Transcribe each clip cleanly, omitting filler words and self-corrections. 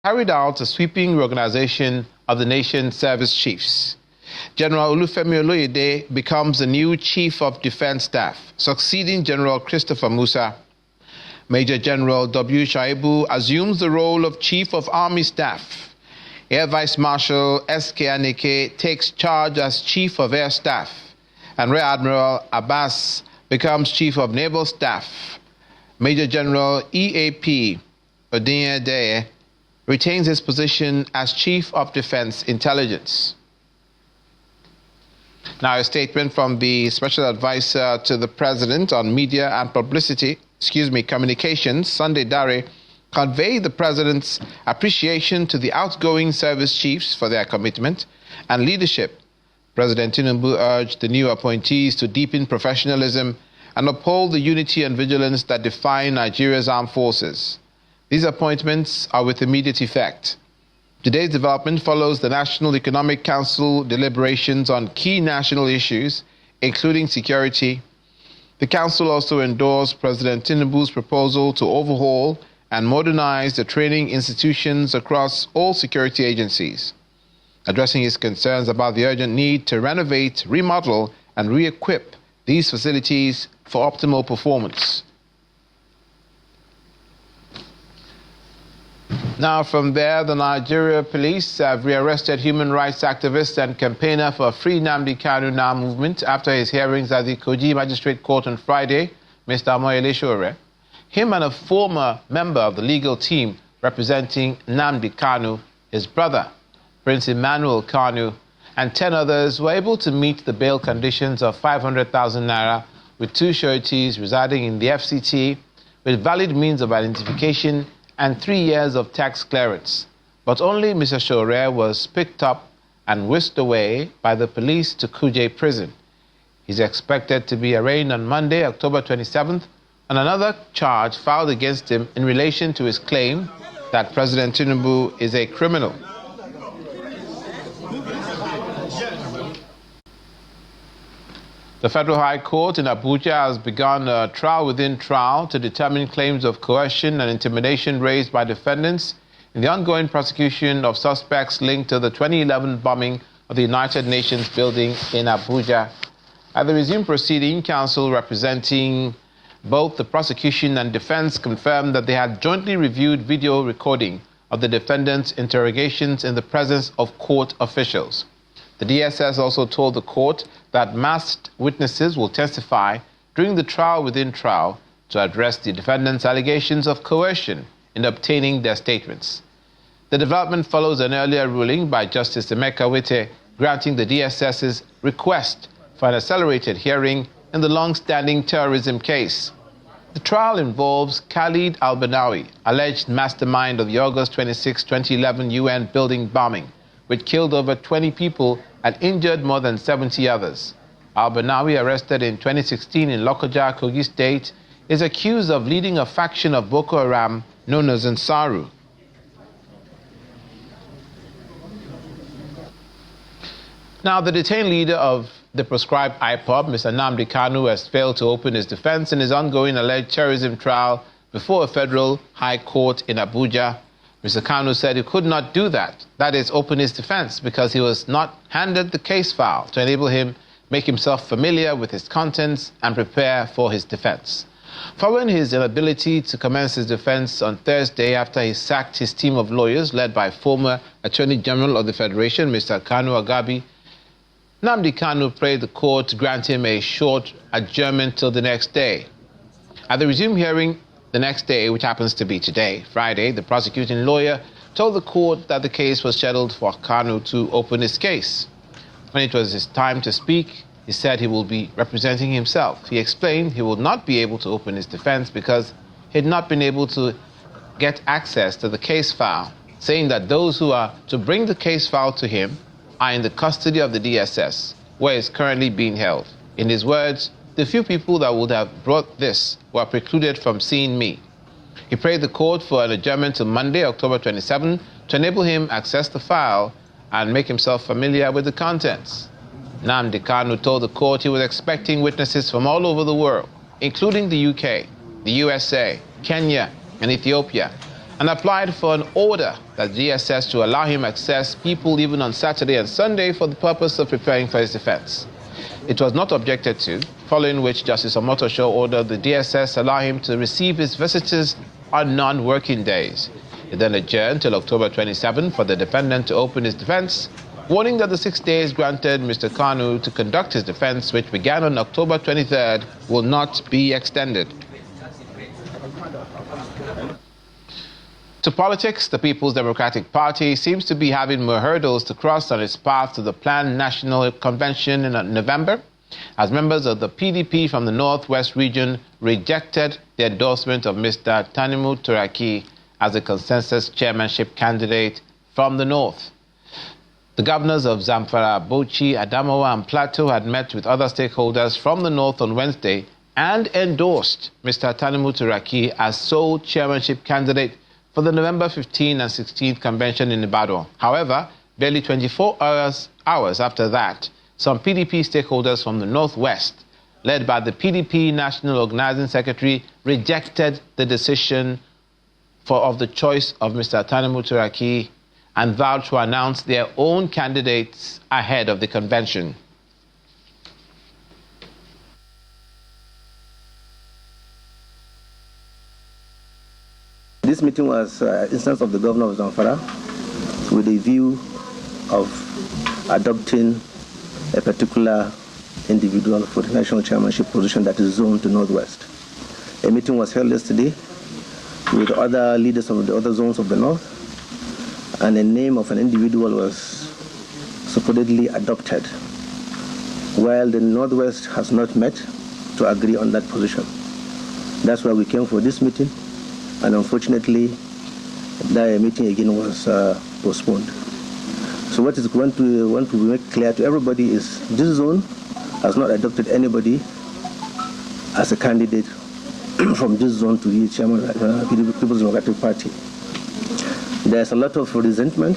carried out a sweeping reorganization of the nation's service chiefs. General Oluyede becomes the new Chief of Defense Staff, succeeding General Christopher Musa. Major General W. Shaibu assumes the role of Chief of Army Staff. Air Vice Marshal S.K. Aneke takes charge as Chief of Air Staff, and Rear Admiral Abbas becomes Chief of Naval Staff. Major General E.A.P. Oluyede retains his position as Chief of Defense Intelligence. Now, a statement from the Special Advisor to the President on Media and Communications, Sunday Dare, conveyed the President's appreciation to the outgoing service chiefs for their commitment and leadership. President Tinubu urged the new appointees to deepen professionalism and uphold the unity and vigilance that define Nigeria's armed forces. These appointments are with immediate effect. Today's development follows the National Economic Council deliberations on key national issues, including security. The Council also endorsed President Tinubu's proposal to overhaul and modernize the training institutions across all security agencies, addressing his concerns about the urgent need to renovate, remodel, and re-equip these facilities for optimal performance. Now, from there, the Nigeria police have rearrested human rights activist and campaigner for Free Nnamdi Kanu Now movement after his hearings at the Koji Magistrate Court on Friday, Mr. Omoyele Sowore. Him and a former member of the legal team representing Nnamdi Kanu, his brother, Prince Emmanuel Kanu, and 10 others were able to meet the bail conditions of 500,000 naira with 2 sureties residing in the FCT with valid means of identification and 3 years of tax clearance. But only Mr. Sowore was picked up and whisked away by the police to Kuje prison. He's expected to be arraigned on Monday, October 27th, on another charge filed against him in relation to his claim that President Tinubu is a criminal. The Federal High Court in Abuja has begun a trial within trial to determine claims of coercion and intimidation raised by defendants in the ongoing prosecution of suspects linked to the 2011 bombing of the United Nations building in Abuja. At the resumed proceeding, counsel representing both the prosecution and defense confirmed that they had jointly reviewed video recording of the defendants' interrogations in the presence of court officials. The DSS also told the court that masked witnesses will testify during the trial within trial to address the defendants' allegations of coercion in obtaining their statements. The development follows an earlier ruling by Justice Emeka Wite granting the DSS's request for an accelerated hearing in the long-standing terrorism case. The trial involves Khalid al-Banawi, alleged mastermind of the August 26, 2011 UN building bombing, which killed over 20 people and injured more than 70 others. Al-Banawi, arrested in 2016 in Lokoja, Kogi State, is accused of leading a faction of Boko Haram known as Ansaru. Now, the detained leader of the proscribed IPOB, Mr. Nnamdi Kanu, has failed to open his defense in his ongoing alleged terrorism trial before a federal high court in Abuja. Mr. Kanu said he could not do that, that is, open his defense, because he was not handed the case file to enable him make himself familiar with its contents and prepare for his defense. Following his inability to commence his defense on Thursday after he sacked his team of lawyers led by former Attorney General of the Federation, Mr. Kanu Agabi, Nnamdi Kanu prayed the court to grant him a short adjournment till the next day. At the resumed hearing the next day, which happens to be today, Friday, the prosecuting lawyer told the court that the case was scheduled for Kanu to open his case. When it was his time to speak, he said he will be representing himself. He explained he would not be able to open his defense because he had not been able to get access to the case file, saying that those who are to bring the case file to him are in the custody of the DSS, where it's currently being held. In his words, the few people that would have brought this were precluded from seeing me. He prayed the court for an adjournment till Monday, October 27, to enable him access the file and make himself familiar with the contents. Nnamdi Kanu told the court he was expecting witnesses from all over the world, including the UK, the USA, Kenya, and Ethiopia, and applied for an order that DSS to allow him access people even on Saturday and Sunday for the purpose of preparing for his defense. It was not objected to, following which Justice Omotosho ordered the DSS allow him to receive his visitors on non-working days. It then adjourned till October 27 for the defendant to open his defense, warning that the 6 days granted Mr. Kanu to conduct his defense, which began on October 23rd, will not be extended. To politics, the People's Democratic Party seems to be having more hurdles to cross on its path to the planned national convention in November, as members of the PDP from the Northwest region rejected the endorsement of Mr. Tinubu Turaki as a consensus chairmanship candidate from the North. The governors of Zamfara, Bauchi, Adamawa and Plateau had met with other stakeholders from the North on Wednesday and endorsed Mr. Tinubu Turaki as sole chairmanship candidate for the November 15 and 16th convention in Ibadan. However, barely 24 hours after that, some PDP stakeholders from the Northwest, led by the PDP National Organizing Secretary, rejected the decision of the choice of Mr. Tinubu Turaki and vowed to announce their own candidates ahead of the convention. This meeting was an instance of the governor of Zamfara with a view of adopting a particular individual for the national chairmanship position that is zoned to Northwest. A meeting was held yesterday with other leaders of the other zones of the North, and a name of an individual was supposedly adopted, while the Northwest has not met to agree on that position. That's why we came for this meeting, and unfortunately, that meeting again was postponed. So what is going to want to make clear to everybody is this zone has not adopted anybody as a candidate from this zone to be chairman of the People's Democratic Party. There's a lot of resentment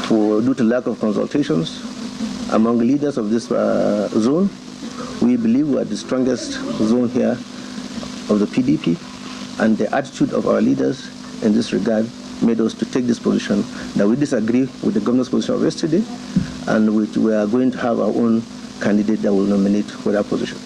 due to lack of consultations among leaders of this zone. We believe we are the strongest zone here of the PDP, and the attitude of our leaders in this regard made us to take this position that we disagree with the governor's position of yesterday, and we are going to have our own candidate that will nominate for that position.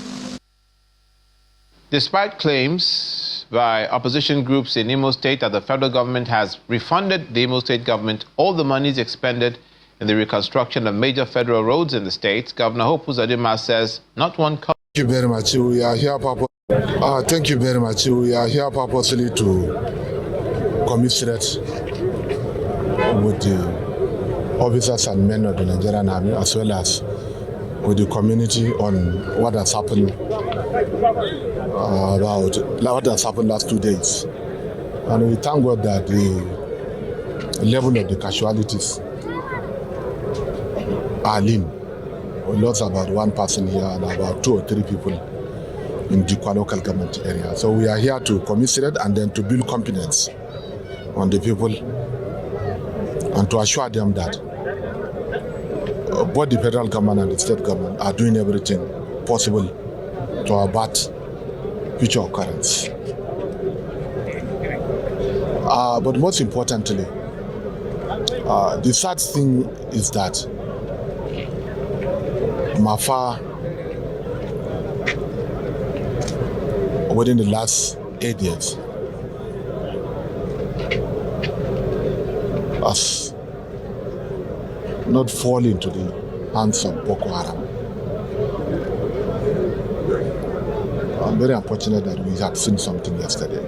Despite claims by opposition groups in Imo State that the federal government has refunded the Imo State government all the monies expended in the reconstruction of major federal roads in the state, Governor Hope Uzodinma says not one... Thank you very much. We are here thank you very much. We are here purposely to commiserate with the officers and men of the Nigerian Army, as well as with the community on what has happened last 2 days. And we thank God that the level of the casualties are lean. We lost about one person here and about 2 or 3 people in Dikwa local government area. So we are here to commiserate and then to build confidence on the people and to assure them that both the federal government and the state government are doing everything possible to avert future occurrence. But most importantly, the sad thing is that Mafa, within the last 8 years, has not fallen into the hands of Boko Haram. I'm very unfortunate that we had seen something yesterday.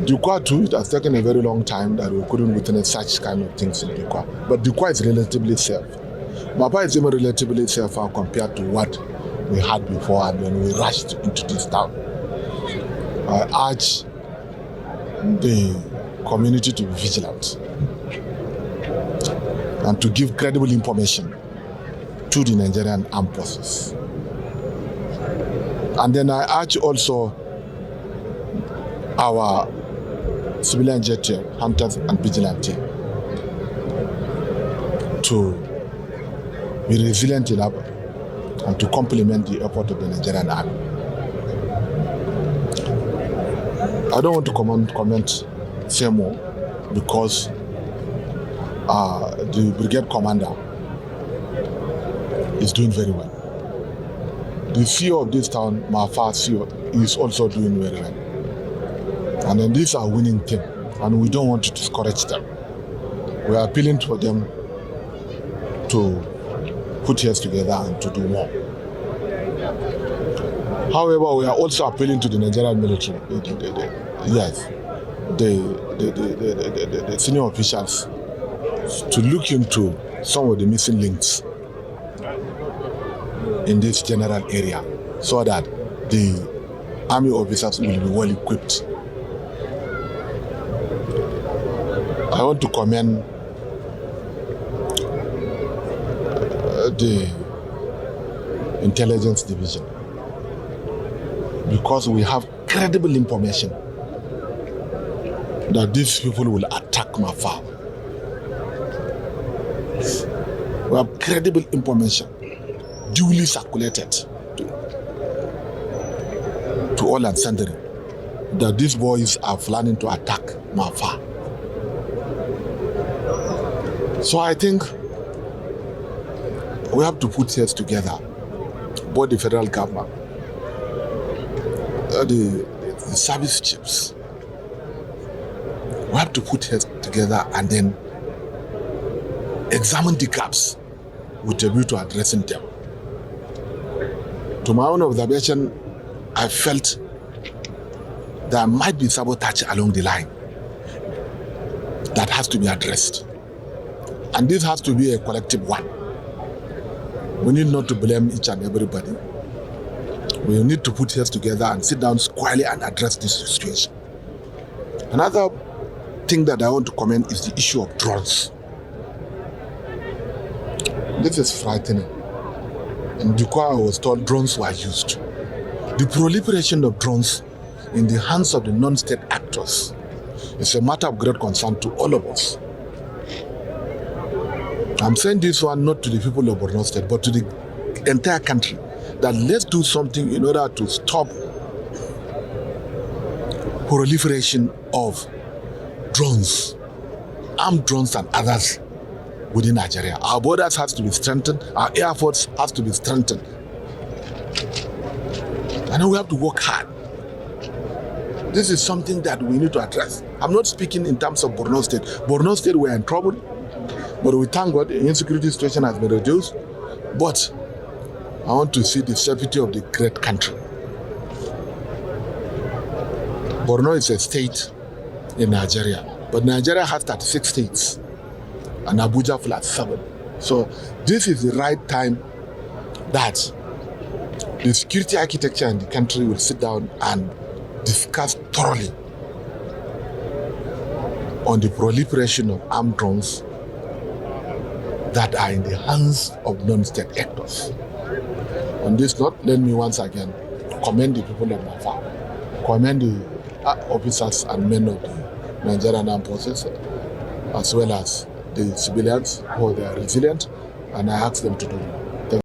Dikwa too, it has taken a very long time that we couldn't witness such kind of things in Dikwa. But Dikwa is relatively safe. Mapa is even relatively safer compared to what we had before and when we rushed into this town. I urge the community to be vigilant and to give credible information to the Nigerian armed forces. And then I urge also our civilian jet hunters and vigilante to be resilient enough and to complement the effort of the Nigerian army. I don't want to comment say more because the brigade commander is doing very well. The CEO of this town, Mafa CEO, is also doing very well. And then these are winning team, and we don't want to discourage them. We are appealing for them to put heads together and to do more. However, we are also appealing to the Nigerian military, the senior officials, to look into some of the missing links in this general area so that the army officers will be well equipped. I want to commend the intelligence division because we have credible information that these people will attack Mafa. We have credible information, duly circulated to all and sundry, that these boys are planning to attack Mafa. So I think we have to put heads together, both the federal government, the service chiefs. We have to put heads together and then examine the gaps with a view to addressing them. To my own observation, I felt there might be sabotage along the line that has to be addressed. And this has to be a collective one. We need not to blame each and everybody. We need to put heads together and sit down squarely and address this situation. Another thing that I want to comment is the issue of drones. This is frightening. In Bokoha, I was told drones were used. The proliferation of drones in the hands of the non-state actors is a matter of great concern to all of us. I'm saying this one not to the people of Borno State, but to the entire country, that let's do something in order to stop proliferation of drones, armed drones and others within Nigeria. Our borders has to be strengthened, our air force has to be strengthened. And we have to work hard. This is something that we need to address. I'm not speaking in terms of Borno State. Borno State, we're in trouble, but we thank God the insecurity situation has been reduced. But I want to see the safety of the great country. Borno is a state in Nigeria, but Nigeria has 36 states and Abuja flat 7. So this is the right time that the security architecture in the country will sit down and discuss thoroughly on the proliferation of armed drones that are in the hands of non-state actors. On this note, let me once again commend the people of Mafa, commend the officers and men of the Nigerian armed forces, as well as the civilians who are resilient, and I ask them to do more.